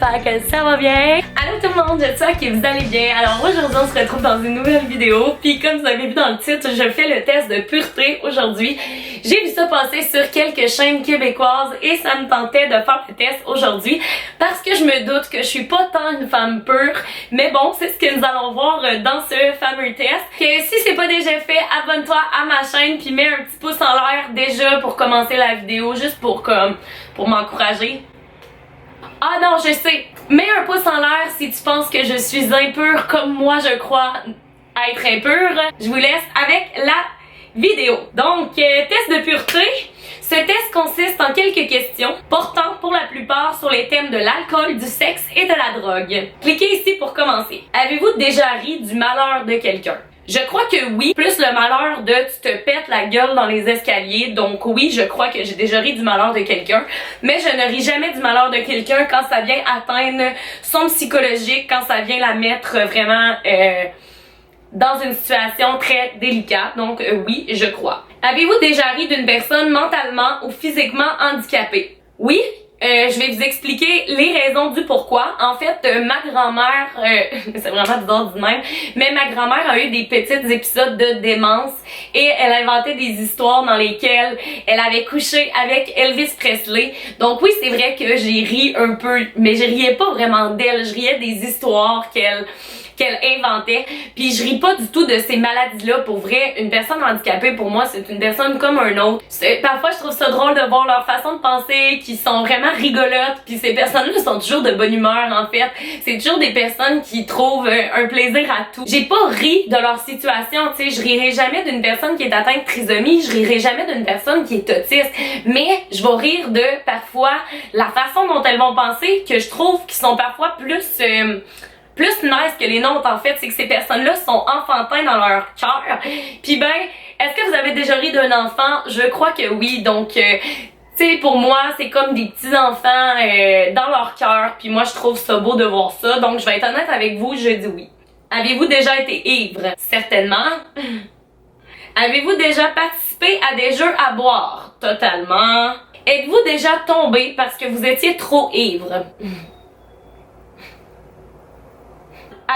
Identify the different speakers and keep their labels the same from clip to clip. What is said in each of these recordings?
Speaker 1: j'espère que ça va bien. Allô tout le monde, j'espère que vous allez bien. Alors aujourd'hui on se retrouve dans une nouvelle vidéo. Puis comme vous avez vu dans le titre, je fais le test de pureté aujourd'hui. J'ai vu ça passer sur quelques chaînes québécoises et ça me tentait de faire le test aujourd'hui parce que je me doute que je suis pas tant une femme pure. Mais bon, c'est ce que nous allons voir dans ce fameux test. Que si c'est pas déjà fait, abonne-toi à ma chaîne puis mets un petit pouce en l'air déjà pour commencer la vidéo, juste pour m'encourager. Ah non, je sais. Mets un pouce en l'air si tu penses que je suis impure comme moi je crois être impure. Je vous laisse avec la vidéo. Donc, test de pureté. Ce test consiste en quelques questions portant pour la plupart sur les thèmes de l'alcool, du sexe et de la drogue. Cliquez ici pour commencer. Avez-vous déjà ri du malheur de quelqu'un? Je crois que oui, plus le malheur de tu te pètes la gueule dans les escaliers, donc oui, je crois que j'ai déjà ri du malheur de quelqu'un, mais je ne ris jamais du malheur de quelqu'un quand ça vient atteindre son psychologique, quand ça vient la mettre vraiment dans une situation très délicate, donc oui, je crois. Avez-vous déjà ri d'une personne mentalement ou physiquement handicapée? Oui. Je vais vous expliquer les raisons du pourquoi. En fait, ma grand-mère, c'est vraiment bizarre du même, mais ma grand-mère a eu des petits épisodes de démence et elle a inventé des histoires dans lesquelles elle avait couché avec Elvis Presley. Donc oui, c'est vrai que j'ai ri un peu, mais je riais pas vraiment d'elle, je riais des histoires qu'elle inventait. Puis je ris pas du tout de ces maladies-là. Pour vrai, une personne handicapée, pour moi, c'est une personne comme un autre. Parfois, je trouve ça drôle de voir leur façon de penser, qui sont vraiment rigolotes. Puis ces personnes-là sont toujours de bonne humeur, en fait. C'est toujours des personnes qui trouvent un plaisir à tout. J'ai pas ri de leur situation, tu sais. Je rirai jamais d'une personne qui est atteinte de trisomie. Je rirai jamais d'une personne qui est autiste. Mais je vais rire de, parfois, la façon dont elles vont penser, que je trouve qu'ils sont parfois plus nice que les nôtres, en fait. C'est que ces personnes-là sont enfantins dans leur cœur. Puis ben, est-ce que vous avez déjà ri d'un enfant? Je crois que oui. Donc, tu sais, pour moi, c'est comme des petits-enfants dans leur cœur. Puis moi, je trouve ça beau de voir ça. Donc, je vais être honnête avec vous, je dis oui. Avez-vous déjà été ivre? Certainement. Avez-vous déjà participé à des jeux à boire? Totalement. Êtes-vous déjà tombé parce que vous étiez trop ivre?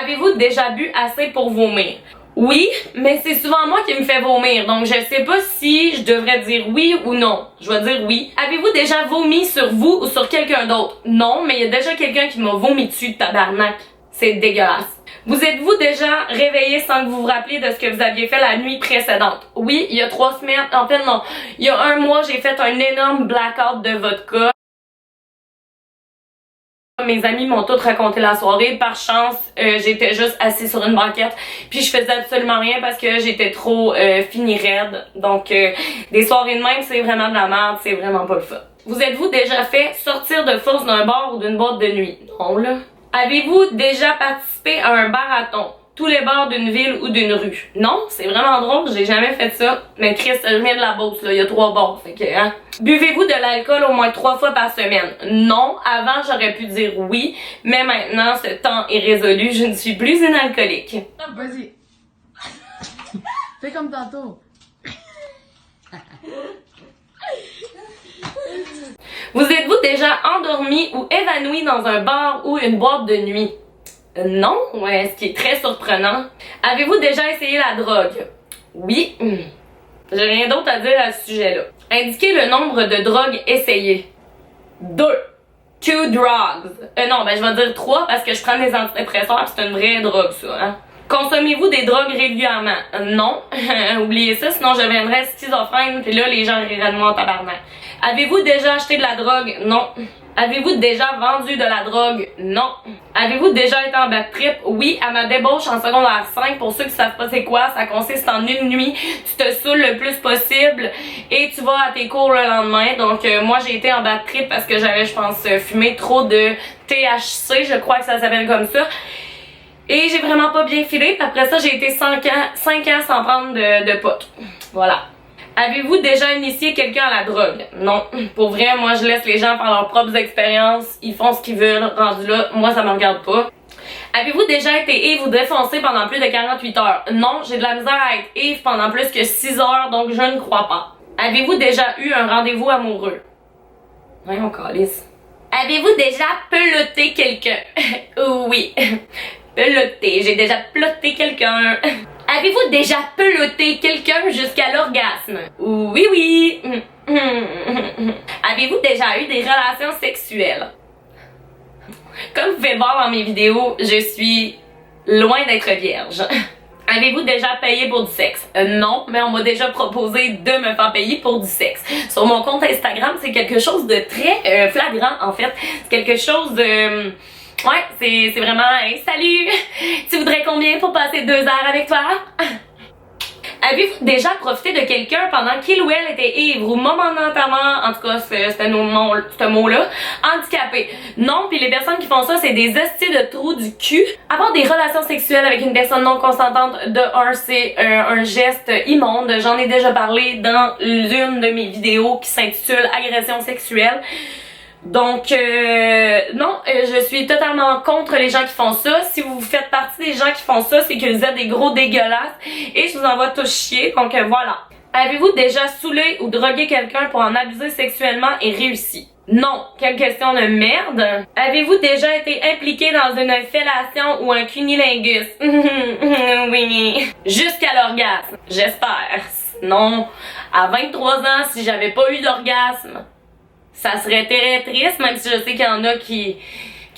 Speaker 1: Avez-vous déjà bu assez pour vomir? Oui, mais c'est souvent moi qui me fais vomir, donc je sais pas si je devrais dire oui ou non. Je vais dire oui. Avez-vous déjà vomi sur vous ou sur quelqu'un d'autre? Non, mais il y a déjà quelqu'un qui m'a vomi dessus, tabarnak. C'est dégueulasse. Vous êtes-vous déjà réveillé sans que vous vous rappeliez de ce que vous aviez fait la nuit précédente? Oui, il y a 3 semaines, en fait non, il y a 1 mois, j'ai fait un énorme blackout de vodka. Mes amis m'ont toutes raconté la soirée. Par chance, j'étais juste assise sur une banquette puis je faisais absolument rien parce que j'étais trop finie raide. Donc, des soirées de même, c'est vraiment de la merde, c'est vraiment pas le fun. Vous êtes-vous déjà fait sortir de force d'un bar ou d'une boîte de nuit? Non, là. Avez-vous déjà participé à un marathon? Tous les bars d'une ville ou d'une rue? Non, c'est vraiment drôle, j'ai jamais fait ça. Mais Chris, je viens de la Beauce, là, il y a 3 bars, fait que, hein. Buvez-vous de l'alcool au moins 3 fois par semaine? Non, avant j'aurais pu dire oui, mais maintenant ce temps est résolu, je ne suis plus une alcoolique.
Speaker 2: Vas-y. Fais comme tantôt.
Speaker 1: Vous êtes-vous déjà endormi ou évanoui dans un bar ou une boîte de nuit? Non, ouais, ce qui est très surprenant. Avez-vous déjà essayé la drogue? Oui. J'ai rien d'autre à dire à ce sujet-là. Indiquez le nombre de drogues essayées. 2. 2 drugs. Non, ben je vais dire 3 parce que je prends des antidépresseurs pis c'est une vraie drogue ça, hein. Consommez-vous des drogues régulièrement? Non. Oubliez ça, sinon je deviendrais schizophrène pis là les gens riraient de moi en tabarnak. Avez-vous déjà acheté de la drogue? Non. Avez-vous déjà vendu de la drogue? Non. Avez-vous déjà été en bad trip? Oui, à ma débauche en secondaire 5. Pour ceux qui savent pas c'est quoi, ça consiste en une nuit. Tu te saoules le plus possible et tu vas à tes cours le lendemain. Donc moi j'ai été en bad trip parce que j'avais, je pense, fumé trop de THC, je crois que ça s'appelle comme ça. Et j'ai vraiment pas bien filé. Puis après ça, j'ai été 5 ans sans prendre de pot. Voilà. Avez-vous déjà initié quelqu'un à la drogue? Non. Pour vrai, moi je laisse les gens faire leurs propres expériences. Ils font ce qu'ils veulent. Rendu là, moi ça me regarde pas. Avez-vous déjà été ivre ou défoncé pendant plus de 48 heures? Non, j'ai de la misère à être ivre pendant plus que 6 heures, donc je ne crois pas. Avez-vous déjà eu un rendez-vous amoureux? Voyons, calice. Avez-vous déjà peloté quelqu'un? Oui. Peloté, j'ai déjà peloté quelqu'un. Avez-vous déjà peloté quelqu'un jusqu'à l'orgasme? Oui, oui. Avez-vous déjà eu des relations sexuelles? Comme vous pouvez voir dans mes vidéos, je suis loin d'être vierge. Avez-vous déjà payé pour du sexe? Non, mais on m'a déjà proposé de me faire payer pour du sexe. Sur mon compte Instagram, c'est quelque chose de très flagrant en fait. C'est quelque chose de... Ouais, c'est vraiment hey, salut! Tu voudrais combien pour passer 2 heures avec toi? Avez-vous déjà profité de quelqu'un pendant qu'il ou elle était ivre ou momentanément, en tout cas ce mot-là, handicapé? Non, puis les personnes qui font ça, c'est des hosties de trous du cul. Avoir des relations sexuelles avec une personne non consentante, c'est un geste immonde. J'en ai déjà parlé dans l'une de mes vidéos qui s'intitule Agression sexuelle. Donc, non, je suis totalement contre les gens qui font ça. Si vous faites partie des gens qui font ça, c'est que vous êtes des gros dégueulasses et je vous envoie tous chier. Donc, voilà. Avez-vous déjà saoulé ou drogué quelqu'un pour en abuser sexuellement et réussi? Non. Quelle question de merde. Avez-vous déjà été impliqué dans une fellation ou un cunilingus? Oui. Jusqu'à l'orgasme. J'espère. Non. À 23 ans, si j'avais pas eu d'orgasme, ça serait très triste, même si je sais qu'il y en a qui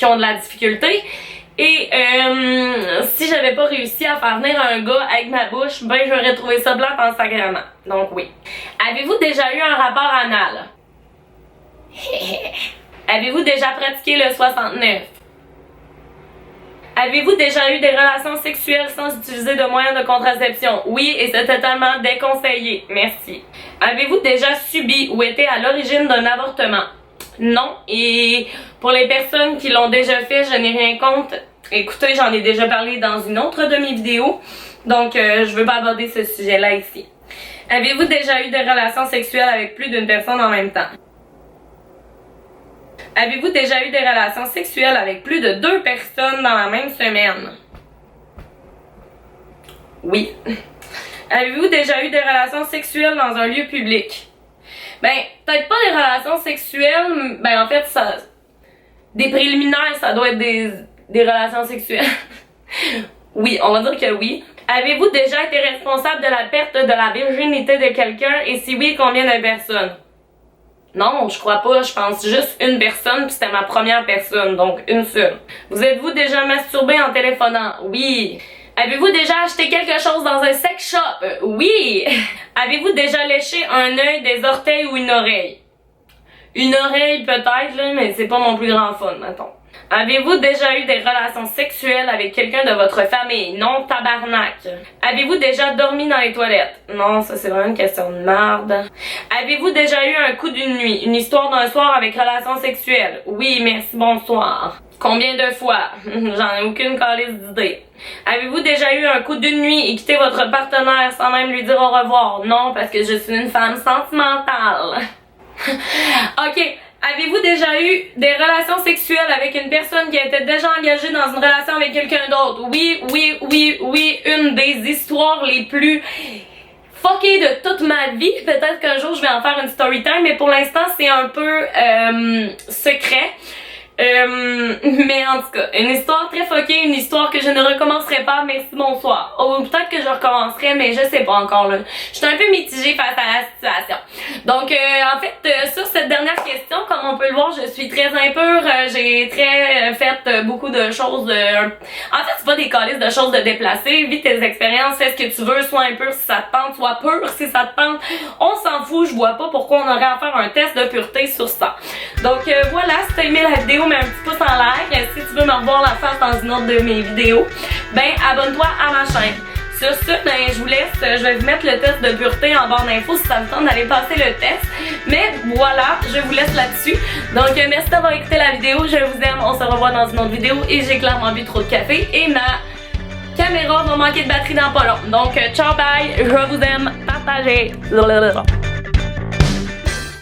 Speaker 1: ont de la difficulté. Et si j'avais pas réussi à faire venir un gars avec ma bouche, ben j'aurais trouvé ça blanc en sacrément. Donc oui. Avez-vous déjà eu un rapport anal? Avez-vous déjà pratiqué le 69? Avez-vous déjà eu des relations sexuelles sans utiliser de moyens de contraception? Oui, et c'est totalement déconseillé. Merci. Avez-vous déjà subi ou été à l'origine d'un avortement? Non, et pour les personnes qui l'ont déjà fait, je n'ai rien contre. Écoutez, j'en ai déjà parlé dans une autre de mes vidéos, donc je veux pas aborder ce sujet-là ici. Avez-vous déjà eu des relations sexuelles avec plus d'une personne en même temps? Avez-vous déjà eu des relations sexuelles avec plus de 2 personnes dans la même semaine? Oui. Avez-vous déjà eu des relations sexuelles dans un lieu public? Ben, peut-être pas des relations sexuelles, ben en fait, ça... Des préliminaires, ça doit être des relations sexuelles. Oui, on va dire que oui. Avez-vous déjà été responsable de la perte de la virginité de quelqu'un et si oui, combien de personnes? Non, je crois pas, je pense juste une personne puis c'était ma première personne, donc une seule. Vous êtes-vous déjà masturbé en téléphonant? Oui. Avez-vous déjà acheté quelque chose dans un sex shop? Oui. Avez-vous déjà léché un œil, des orteils ou une oreille? Une oreille peut-être, là, mais c'est pas mon plus grand fun, mettons. Avez-vous déjà eu des relations sexuelles avec quelqu'un de votre famille? Non, tabarnak. Avez-vous déjà dormi dans les toilettes? Non, ça c'est vraiment une question de merde. Avez-vous déjà eu un coup d'une nuit? Une histoire d'un soir avec relation sexuelle? Oui, merci, bonsoir. Combien de fois? J'en ai aucune calisse d'idée. Avez-vous déjà eu un coup d'une nuit et quitté votre partenaire sans même lui dire au revoir? Non, parce que je suis une femme sentimentale. Ok. Avez-vous déjà eu des relations sexuelles avec une personne qui a été déjà engagée dans une relation avec quelqu'un d'autre? Oui, oui, oui, oui. Une des histoires les plus fuckées de toute ma vie. Peut-être qu'un jour je vais en faire une story time, mais pour l'instant c'est un peu secret. Mais en tout cas, une histoire très fuckée, une histoire que je ne recommencerai pas, merci, bonsoir. Ou peut-être que je recommencerai, mais je sais pas encore là. Je suis un peu mitigée face à la situation. Donc, en fait, sur cette dernière question, comme on peut le voir, je suis très impure. J'ai fait beaucoup de choses. En fait, c'est pas des calices de choses de déplacer. Vis tes expériences, fais ce que tu veux, sois impure si ça te tente, sois pure si ça te tente. On s'en fout, je vois pas pourquoi on aurait à faire un test de pureté sur ça. Donc, voilà, si t'as aimé la vidéo, mets un petit pouce en l'air. Si tu veux me revoir la face dans une autre de mes vidéos, ben abonne-toi à ma chaîne. Sur ce, ben je vous laisse, je vais vous mettre le test de pureté en barre d'infos si ça vous tente d'aller passer le test. Mais voilà, je vous laisse là-dessus. Donc merci d'avoir écouté la vidéo, je vous aime, on se revoit dans une autre vidéo et j'ai clairement bu trop de café et ma caméra va manquer de batterie dans pas long. Donc ciao bye, je vous aime, partagez.